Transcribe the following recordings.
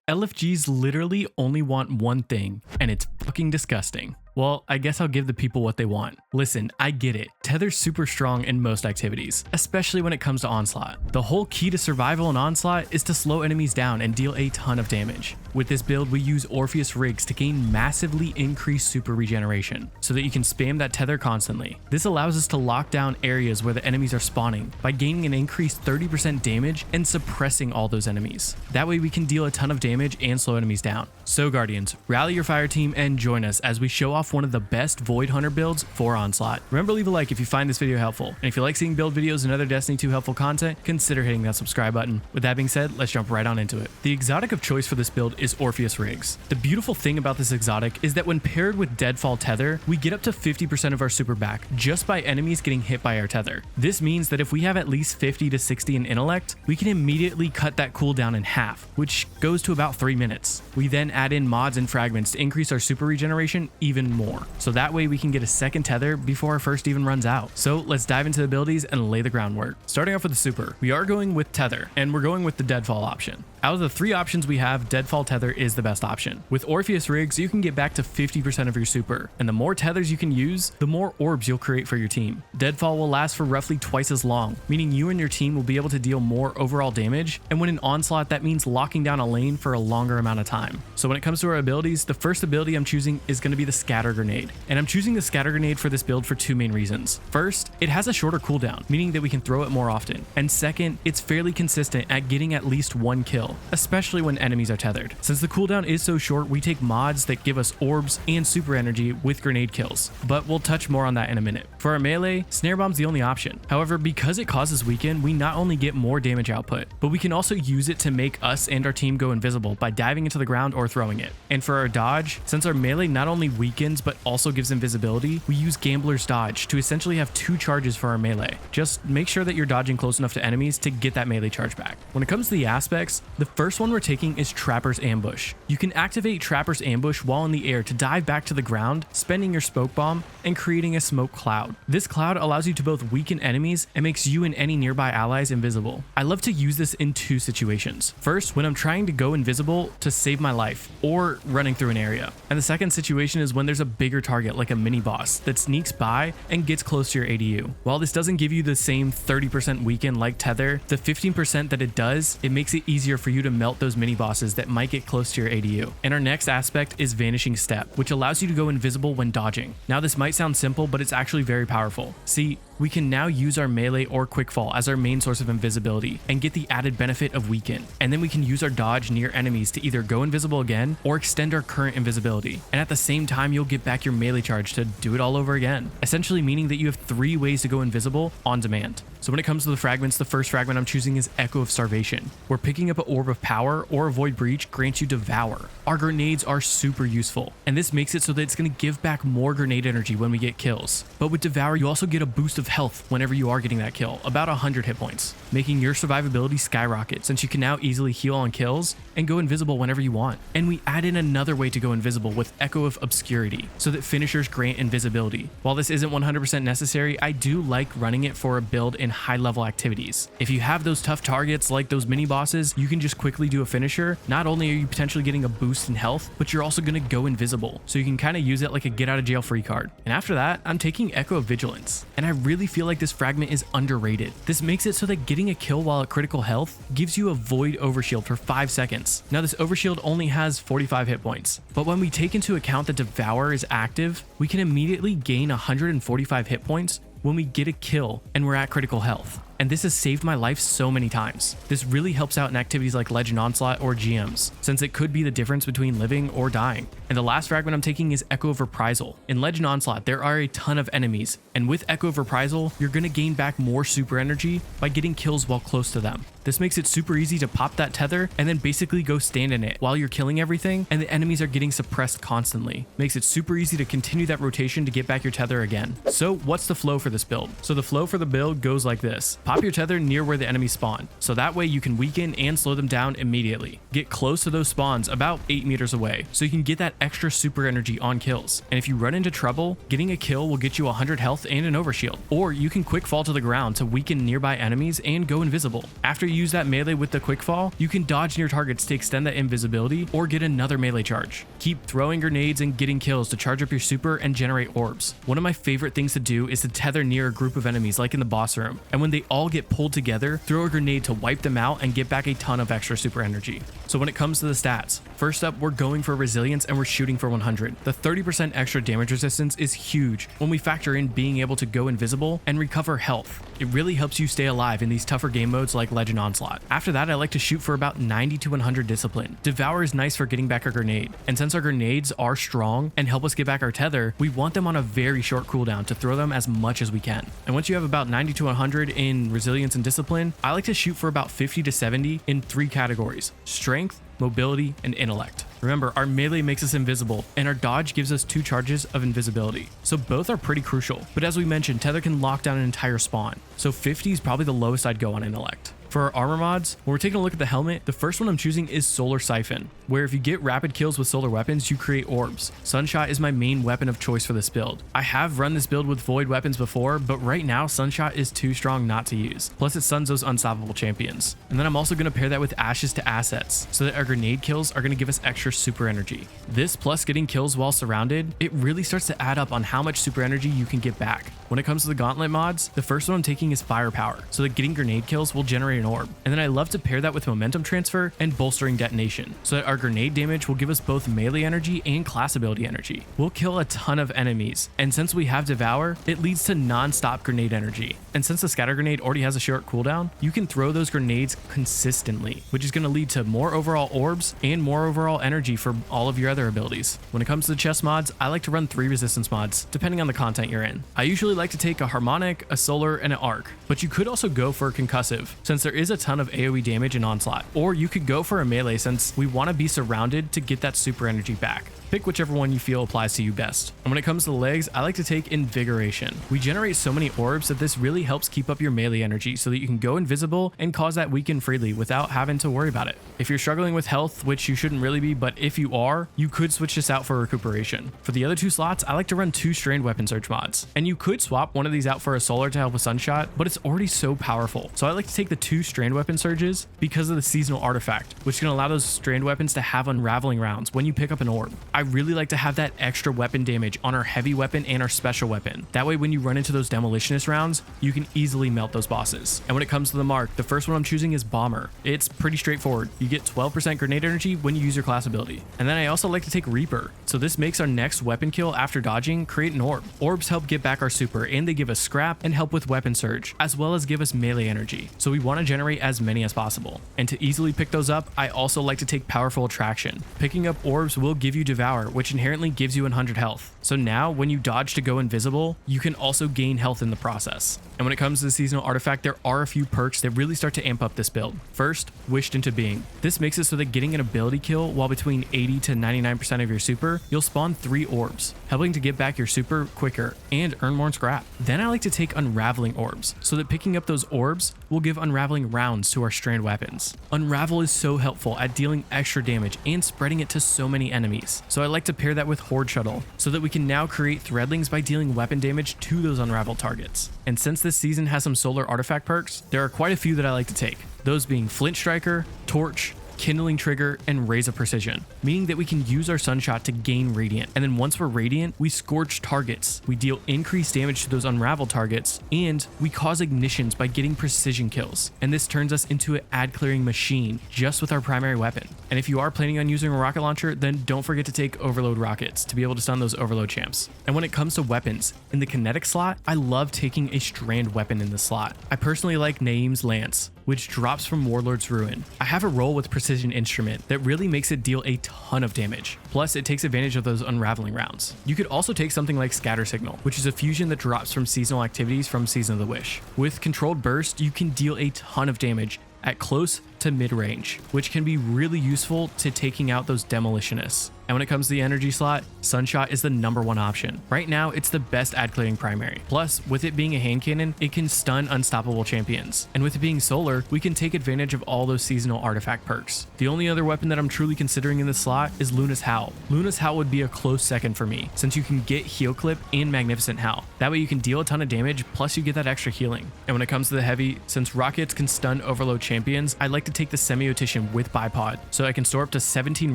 LFGs literally only want one thing, and it's fucking disgusting. Well, I guess I'll give the people what they want. Listen, I get it. Tether's super strong in most activities, especially when it comes to onslaught. The whole key to survival in onslaught is to slow enemies down and deal a ton of damage. With this build, we use Orpheus rigs to gain massively increased super regeneration, so that you can spam that tether constantly. This allows us to lock down areas where the enemies are spawning by gaining an increased 30% damage and suppressing all those enemies. That way we can deal a ton of damage and slow enemies down. So Guardians, rally your fire team and join us as we show off one of the best Void Hunter builds for onslaught. Remember to leave a like if you find this video helpful, and if you like seeing build videos and other Destiny 2 helpful content, consider hitting that subscribe button. With that being said, let's jump right on into it. The exotic of choice for this build is Orpheus rigs. The beautiful thing about this exotic is that when paired with Deadfall Tether, we get up to 50% of our super back just by enemies getting hit by our tether. This means that if we have at least 50 to 60 in intellect, we can immediately cut that cooldown in half, which goes to about 3 minutes. We then add in mods and fragments to increase our super regeneration even more, so that way we can get a second tether before our first even runs out. So let's dive into the abilities and lay the groundwork. Starting off with the super, we are going with Tether, and we're going with the Deadfall option. Out of the 3 options we have, Deadfall Tether is the best option. With Orpheus rigs, you can get back to 50% of your super, and the more tethers you can use, the more orbs you'll create for your team. Deadfall will last for roughly twice as long, meaning you and your team will be able to deal more overall damage, and when in onslaught, that means locking down a lane for a longer amount of time. So when it comes to our abilities, the first ability I'm choosing is going to be the Scatter Grenade, and I'm choosing the Scatter Grenade for this build for 2 main reasons. First, it has a shorter cooldown, meaning that we can throw it more often, and second, it's fairly consistent at getting at least 1 kill, especially when enemies are tethered. Since the cooldown is so short, we take mods that give us orbs and super energy with grenade kills, but we'll touch more on that in a minute. For our melee, Snare Bomb's the only option. However, because it causes weaken, we not only get more damage output, but we can also use it to make us and our team go invisible by diving into the ground or throwing it. And for our dodge, since our melee not only weakens but also gives invisibility, we use Gambler's Dodge to essentially have 2 charges for our melee. Just make sure that you're dodging close enough to enemies to get that melee charge back. When it comes to the aspects, the first one we're taking is Trapper's Ambush. You can activate Trapper's Ambush while in the air to dive back to the ground, spending your smoke bomb and creating a smoke cloud. This cloud allows you to both weaken enemies and makes you and any nearby allies invisible. I love to use this in 2 situations. First, when I'm trying to go invisible to save my life or running through an area. And the second situation is when there's a bigger target like a mini boss that sneaks by and gets close to your ADU. While this doesn't give you the same 30% weaken like Tether, the 15% that it does, it makes it easier for you to melt those mini bosses that might get close to your ADU. And our next aspect is Vanishing Step, which allows you to go invisible when dodging. Now this might sound simple, but it's actually very powerful. See, we can now use our melee or quickfall as our main source of invisibility and get the added benefit of weaken. And then we can use our dodge near enemies to either go invisible again or extend our current invisibility. And at the same time, you'll get back your melee charge to do it all over again. Essentially meaning that you have 3 ways to go invisible on demand. So when it comes to the fragments, the first fragment I'm choosing is Echo of Starvation, where picking up an Orb of Power or a Void Breach grants you Devour. Our grenades are super useful, and this makes it so that it's going to give back more grenade energy when we get kills. But with Devour, you also get a boost of health whenever you are getting that kill, about 100 hit points, making your survivability skyrocket since you can now easily heal on kills and go invisible whenever you want. And we add in another way to go invisible with Echo of Obscurity, so that finishers grant invisibility. While this isn't 100% necessary, I do like running it for a build in high level activities. If you have those tough targets like those mini bosses, you can just quickly do a finisher. Not only are you potentially getting a boost in health, but you're also going to go invisible, so you can kind of use it like a get out of jail free card. And after that, I'm taking Echo of Vigilance, and I really feel like this fragment is underrated. This makes it so that getting a kill while at critical health gives you a void overshield for 5 seconds. Now this overshield only has 45 hit points, but when we take into account that Devour is active, we can immediately gain 145 hit points when we get a kill and we're at critical health. And this has saved my life so many times. This really helps out in activities like Legend Onslaught or GMs, since it could be the difference between living or dying. And the last fragment I'm taking is Echo of Reprisal. In Legend Onslaught, there are a ton of enemies, and with Echo of Reprisal, you're going to gain back more super energy by getting kills while close to them. This makes it super easy to pop that tether and then basically go stand in it while you're killing everything and the enemies are getting suppressed constantly. Makes it super easy to continue that rotation to get back your tether again. So what's the flow for this build? So the flow for the build goes like this. Pop your tether near where the enemies spawn, so that way you can weaken and slow them down immediately. Get close to those spawns about 8 meters away, so you can get that extra super energy on kills. And if you run into trouble, getting a kill will get you 100 health and an overshield. Or you can quick fall to the ground to weaken nearby enemies and go invisible. After you use that melee with the quick fall, you can dodge near targets to extend that invisibility or get another melee charge. Keep throwing grenades and getting kills to charge up your super and generate orbs. One of my favorite things to do is to tether near a group of enemies like in the boss room, and when they all get pulled together, throw a grenade to wipe them out and get back a ton of extra super energy. So when it comes to the stats, first up, we're going for resilience and we're shooting for 100. The 30% extra damage resistance is huge when we factor in being able to go invisible and recover health. It really helps you stay alive in these tougher game modes like Legend Onslaught. After that, I like to shoot for about 90 to 100 discipline. Devour is nice for getting back our grenade, and since our grenades are strong and help us get back our tether, we want them on a very short cooldown to throw them as much as we can. And once you have about 90 to 100 in resilience and discipline, I like to shoot for about 50 to 70 in 3 categories: strength, mobility, and intellect. Remember, our melee makes us invisible, and our dodge gives us 2 charges of invisibility, so both are pretty crucial. But as we mentioned, tether can lock down an entire spawn, so 50 is probably the lowest I'd go on intellect. For our armor mods, when we're taking a look at the helmet, the first one I'm choosing is Solar Siphon, where if you get rapid kills with solar weapons, you create orbs. Sunshot is my main weapon of choice for this build. I have run this build with void weapons before, but right now Sunshot is too strong not to use. Plus it stuns those unstoppable champions. And then I'm also going to pair that with Ashes to Assets, so that our grenade kills are going to give us extra super energy. This plus getting kills while surrounded, it really starts to add up on how much super energy you can get back. When it comes to the gauntlet mods, the first one I'm taking is Firepower, so that getting grenade kills will generate an orb. And then I love to pair that with momentum transfer and bolstering detonation, so that our grenade damage will give us both melee energy and class ability energy. We'll kill a ton of enemies, and since we have Devour, it leads to non-stop grenade energy. And since the scatter grenade already has a short cooldown, you can throw those grenades consistently, which is going to lead to more overall orbs and more overall energy for all of your other abilities. When it comes to the chest mods, I like to run 3 resistance mods, depending on the content you're in. I usually like to take a harmonic, a solar, and an arc, but you could also go for a concussive, since there is a ton of AoE damage in Onslaught. Or you could go for a melee, since we want to be surrounded to get that super energy back. Pick whichever one you feel applies to you best. And when it comes to the legs, I like to take Invigoration. We generate so many orbs that this really helps keep up your melee energy so that you can go invisible and cause that weaken freely without having to worry about it. If you're struggling with health, which you shouldn't really be, but if you are, you could switch this out for recuperation. For the other 2 slots, I like to run 2 strained weapon surge mods. And you could swap one of these out for a solar to help with Sunshot, but it's already so powerful. So I like to take the 2 strained weapon surges because of the seasonal artifact, which can allow those strained weapons to have unraveling rounds when you pick up an orb. I really like to have that extra weapon damage on our heavy weapon and our special weapon. That way when you run into those demolitionist rounds, you can easily melt those bosses. And when it comes to the mark, the first one I'm choosing is Bomber. It's pretty straightforward. You get 12% grenade energy when you use your class ability. And then I also like to take Reaper. So this makes our next weapon kill after dodging create an orb. Orbs help get back our super, and they give us scrap and help with weapon surge, as well as give us melee energy. So we want to generate as many as possible. And to easily pick those up, I also like to take Powerful Attraction. Picking up orbs will give you Devour, which inherently gives you 100 health. So now when you dodge to go invisible, you can also gain health in the process. And when it comes to the seasonal artifact, there are a few perks that really start to amp up this build. First, Wished into Being. This makes it so that getting an ability kill while between 80 to 99% of your super, you'll spawn 3 orbs, helping to get back your super quicker and earn more scrap. Then I like to take Unraveling Orbs, so that picking up those orbs will give unraveling rounds to our strand weapons. Unravel is so helpful at dealing extra damage and spreading it to so many enemies. So I like to pair that with Horde Shuttle, so that we can now create threadlings by dealing weapon damage to those unraveled targets. And since this season has some solar artifact perks, there are quite a few that I like to take, those being Flint Striker, Torch, Kindling Trigger, and Raise of Precision, meaning that we can use our Sunshot to gain Radiant. And then once we're Radiant, we scorch targets, we deal increased damage to those unraveled targets, and we cause ignitions by getting precision kills. And this turns us into an ad clearing machine just with our primary weapon. And if you are planning on using a rocket launcher, then don't forget to take Overload Rockets to be able to stun those Overload champs. And when it comes to weapons, in the kinetic slot, I love taking a strand weapon in the slot. I personally like Naeem's Lance, which drops from Warlord's Ruin. I have a roll with Precision Instrument that really makes it deal a ton of damage. Plus, it takes advantage of those unraveling rounds. You could also take something like Scatter Signal, which is a fusion that drops from seasonal activities from Season of the Wish. With Controlled Burst, you can deal a ton of damage at close to mid-range, which can be really useful to taking out those demolitionists. And when it comes to the energy slot, Sunshot is the #1 option. Right now, it's the best ad clearing primary. Plus, with it being a hand cannon, it can stun unstoppable champions. And with it being solar, we can take advantage of all those seasonal artifact perks. The only other weapon that I'm truly considering in this slot is Luna's Howl. Luna's Howl would be a close second for me, since you can get Heal Clip and Magnificent Howl. That way you can deal a ton of damage, plus you get that extra healing. And when it comes to the heavy, since rockets can stun overload champions, I'd like to take the Semiotician with Bipod, so I can store up to 17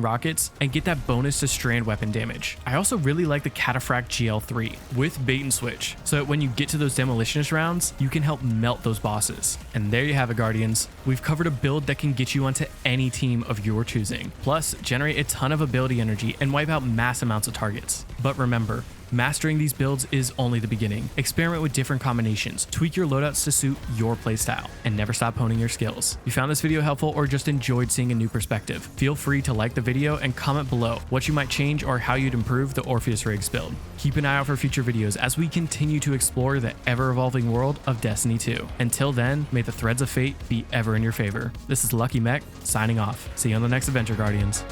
rockets and get that bonus to strand weapon damage. I also really like the Cataphract GL3 with bait and switch, so that when you get to those demolitionist rounds, you can help melt those bosses. And there you have it, Guardians. We've covered a build that can get you onto any team of your choosing, plus generate a ton of ability energy and wipe out mass amounts of targets. But remember, mastering these builds is only the beginning. Experiment with different combinations, tweak your loadouts to suit your playstyle, and never stop honing your skills. If you found this video helpful or just enjoyed seeing a new perspective, feel free to like the video and comment below what you might change or how you'd improve the Orpheus rigs build. Keep an eye out for future videos as we continue to explore the ever-evolving world of Destiny 2. Until then, may the threads of fate be ever in your favor. This is Lucky Mech, signing off. See you on the next adventure, Guardians.